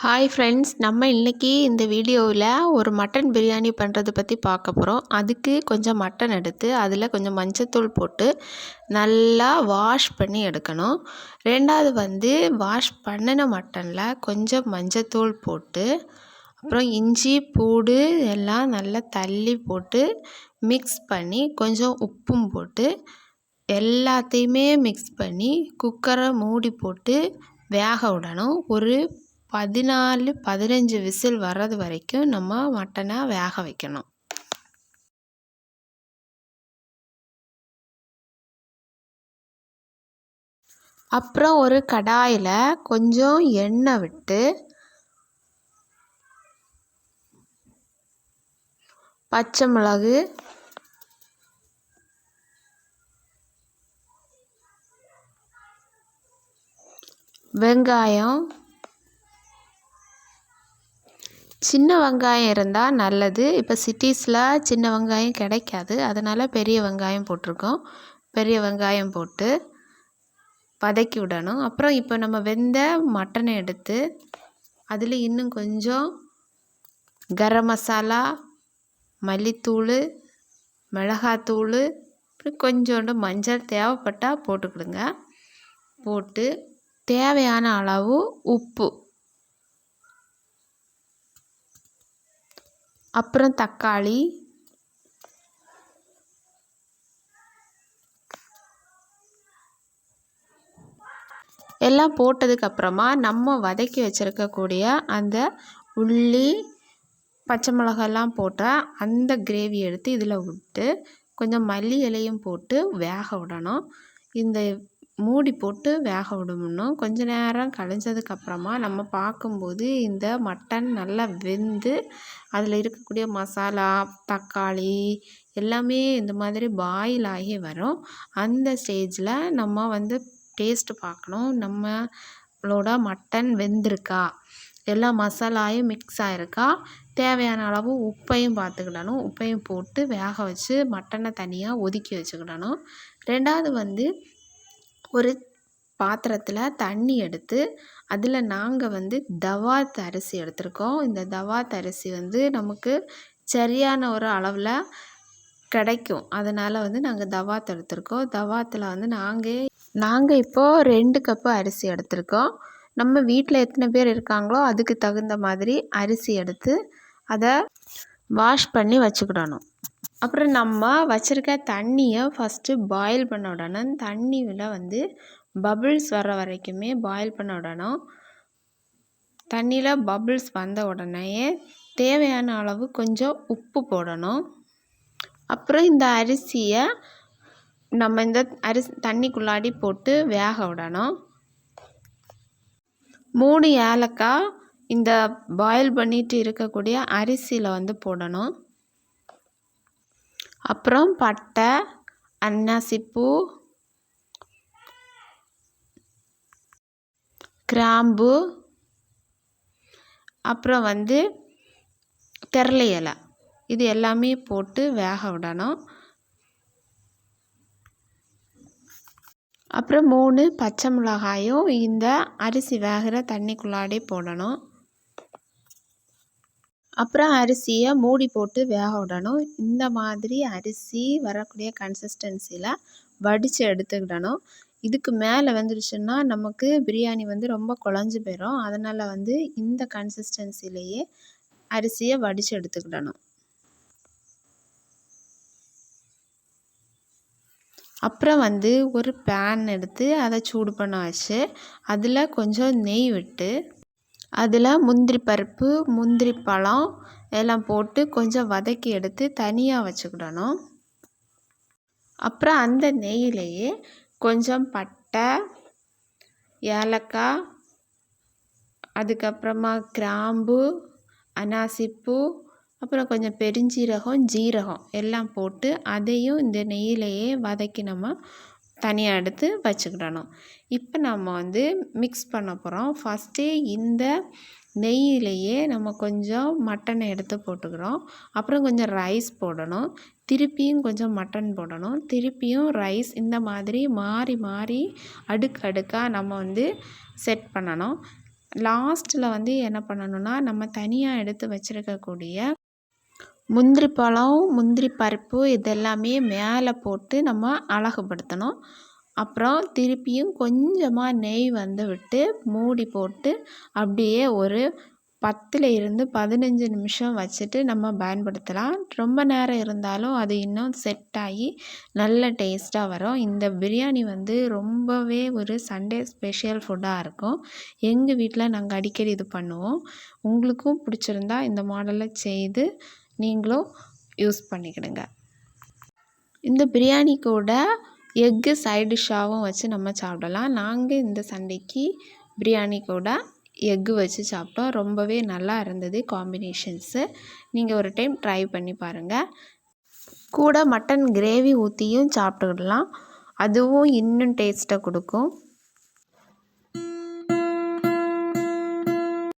Hi friends, நம்ம இன்றைக்கி இந்த வீடியோவில் ஒரு மட்டன் பிரியாணி பண்ணுறது பற்றி பார்க்க போகிறோம். அதுக்கு கொஞ்சம் மட்டன் எடுத்து அதில் கொஞ்சம் மஞ்சத்தூள் போட்டு நல்லா வாஷ் பண்ணி எடுக்கணும். ரெண்டாவது வாஷ் பண்ணின மட்டனில் கொஞ்சம் மஞ்சத்தூள் போட்டு அப்புறம் இஞ்சி பூண்டு எல்லாம் நல்லா தள்ளி போட்டு மிக்ஸ் பண்ணி கொஞ்சம் உப்பும் போட்டு எல்லாத்தையுமே மிக்ஸ் பண்ணி குக்கரை மூடி போட்டு வேக விடணும். ஒரு 14-15 விசில் வர்றது வரைக்கும் நம்ம மட்டனை வேக வைக்கணும். அப்புறம் ஒரு கடாயில் கொஞ்சம் எண்ணெய் விட்டு பச்சை மிளகு, வெங்காயம், சின்ன வெங்காயம் இருந்தால் நல்லது. இப்போ சிட்டிஸில் சின்ன வெங்காயம் கிடைக்காது, அதனால் பெரிய வெங்காயம் போட்டிருக்கோம். பெரிய வெங்காயம் போட்டு வதக்கி விடணும். அப்புறம் இப்போ நம்ம வெந்த மட்டனை எடுத்து அதில் இன்னும் கொஞ்சம் கரம் மசாலா, மல்லித்தூள், மிளகாத்தூள், அப்புறம் கொஞ்சோண்டு மஞ்சள் தேவைப்பட்டால் போட்டுக்கிடுங்க. போட்டு தேவையான அளவு உப்பு, அப்புறம் தக்காளி, எல்லாம் போட்டதுக்கப்புறமா நம்ம வதக்கி வச்சுருக்கக்கூடிய அந்த உள்ளி, பச்சை மிளகாலாம் போட்ட அந்த கிரேவி எடுத்து இதில் விட்டு கொஞ்சம் மல்லி இலையும் போட்டு வேக விடணும். இந்த மூடி போட்டு வேக விடணும். கொஞ்ச நேரம் கழிஞ்சதுக்கப்புறமா நம்ம பார்க்கும்போது இந்த மட்டன் நல்லா வெந்து அதில் இருக்கக்கூடிய மசாலா, தக்காளி எல்லாமே இந்த மாதிரி பாயில் ஆகி வரும். அந்த ஸ்டேஜில் நம்ம டேஸ்ட்டு பார்க்கணும். நம்மளோட மட்டன் வெந்திருக்கா, எல்லா மசாலாயும் மிக்ஸ் ஆகிருக்கா, தேவையான அளவு உப்பையும் பார்த்துக்கிடணும். உப்பையும் போட்டு வேக வச்சு மட்டனை தனியாக ஒதுக்கி வச்சுக்கிடணும். ரெண்டாவது ஒரு பாத்திரத்தில் தண்ணி எடுத்து அதில் நாங்கள் தவாத் அரிசி எடுத்திருக்கோம். இந்த தவாத் அரிசி நமக்கு சரியான ஒரு அளவில் கிடைக்கும். அதனால் நாங்கள் தவாத் எடுத்திருக்கோம். தவாத்தில் நாங்கள் இப்போது 2 கப்பு அரிசி எடுத்திருக்கோம். நம்ம வீட்டில் எத்தனை பேர் இருக்காங்களோ அதுக்கு தகுந்த மாதிரி அரிசி எடுத்து அதை வாஷ் பண்ணி வச்சுக்கிடணும். அப்புறம் நம்ம வச்சுருக்க தண்ணியை ஃபஸ்ட்டு பாயில் பண்ண விடணும். தண்ணியில் பபிள்ஸ் வர வரைக்குமே பாயில் பண்ண விடணும். தண்ணியில் பபிள்ஸ் வந்த உடனேயே தேவையான அளவு கொஞ்சம் உப்பு போடணும். அப்புறம் இந்த அரிசியை நம்ம இந்த தண்ணிக்குள்ளாடி போட்டு வேக விடணும். 3 ஏலக்காய் இந்த பாயில் பண்ணிட்டு இருக்கக்கூடிய அரிசியில் போடணும். அப்புறம் பட்டை, அன்னாசிப்பூ, கிராம்பு, அப்புறம் திரளி இலை, இது எல்லாமே போட்டு வேக விடணும். அப்புறம் 3 பச்சை மிளகாயும் இந்த அரிசி வேகிற தண்ணிக்குள்ளாடி போடணும். அப்புறம் அரிசியை மூடி போட்டு வேக விடணும். இந்த மாதிரி அரிசி வரக்கூடிய கன்சிஸ்டன்சியில் வடித்து எடுத்துக்கிடணும். இதுக்கு மேலே வந்துடுச்சுன்னா நமக்கு பிரியாணி ரொம்ப குழஞ்சி போயிடும். அதனால் இந்த கன்சிஸ்டன்சிலேயே அரிசியை வடித்து எடுத்துக்கிடணும். அப்புறம் ஒரு பேன் எடுத்து அதை சூடு பண்ண வச்சு அதில் கொஞ்சம் நெய் விட்டு அதில் முந்திரி பருப்பு, முந்திரி பழம் எல்லாம் போட்டு கொஞ்சம் வதக்கி எடுத்து தனியாக வச்சுக்கிடணும். அப்புறம் அந்த நெய்யிலேயே கொஞ்சம் பட்டை, ஏலக்காய், அதுக்கப்புறமா கிராம்பு, அன்னாசிப்பூ, அப்புறம் கொஞ்சம் பெருஞ்சீரகம், ஜீரகம் எல்லாம் போட்டு அதையும் இந்த நெய்யிலேயே வதக்கி நம்ம தனியாக எடுத்து வச்சுக்கிடணும். இப்போ நம்ம மிக்ஸ் பண்ண போகிறோம். ஃபஸ்ட்டே இந்த நெய்யிலேயே நம்ம கொஞ்சம் மட்டனை எடுத்து போட்டுக்கிறோம். அப்புறம் கொஞ்சம் ரைஸ் போடணும். திருப்பியும் கொஞ்சம் மட்டன் போடணும். திருப்பியும் ரைஸ், இந்த மாதிரி மாறி மாறி அடுக்கடுக்காக நம்ம செட் பண்ணணும். லாஸ்ட்டில் வந்து என்ன பண்ணணும்னா, நம்ம தனியாக எடுத்து வச்சுருக்கக்கூடிய முந்திரி பழம், முந்திரி பருப்பு இதெல்லாமே மேலே போட்டு நம்ம அழகுபடுத்தணும். அப்புறம் திருப்பியும் கொஞ்சமாக நெய் வந்து விட்டு மூடி போட்டு அப்படியே ஒரு 10லிருந்து 15 நிமிஷம் வச்சுட்டு நம்ம பயன்படுத்தலாம். ரொம்ப நேரம் இருந்தாலும் அது இன்னும் செட் ஆகி நல்ல டேஸ்ட்டாக வரும். இந்த பிரியாணி வந்து ரொம்பவே ஒரு சண்டே ஸ்பெஷல் ஃபுட்டாக இருக்கும். எங்கள் வீட்டில் நாங்கள் அடிக்கடி இது பண்ணுவோம். உங்களுக்கும் பிடிச்சிருந்தா இந்த மாடலில் செய்து நீங்களும் யூஸ் பண்ணிக்கிடுங்க. இந்த பிரியாணி கூட எக்கு சைட் டிஷ்ஷாகவும் வச்சு நம்ம சாப்பிடலாம். நாங்கள் இந்த சண்டேக்கு பிரியாணி கூட எக்கு வச்சு சாப்பிட்டோம். ரொம்பவே நல்லா இருந்தது காம்பினேஷன்ஸு. நீங்கள் ஒரு டைம் ட்ரை பண்ணி பாருங்கள். கூட மட்டன் கிரேவி ஊற்றியும் சாப்பிட்டுக்கிடலாம். அதுவும் இன்னும் டேஸ்ட்டை கொடுக்கும்.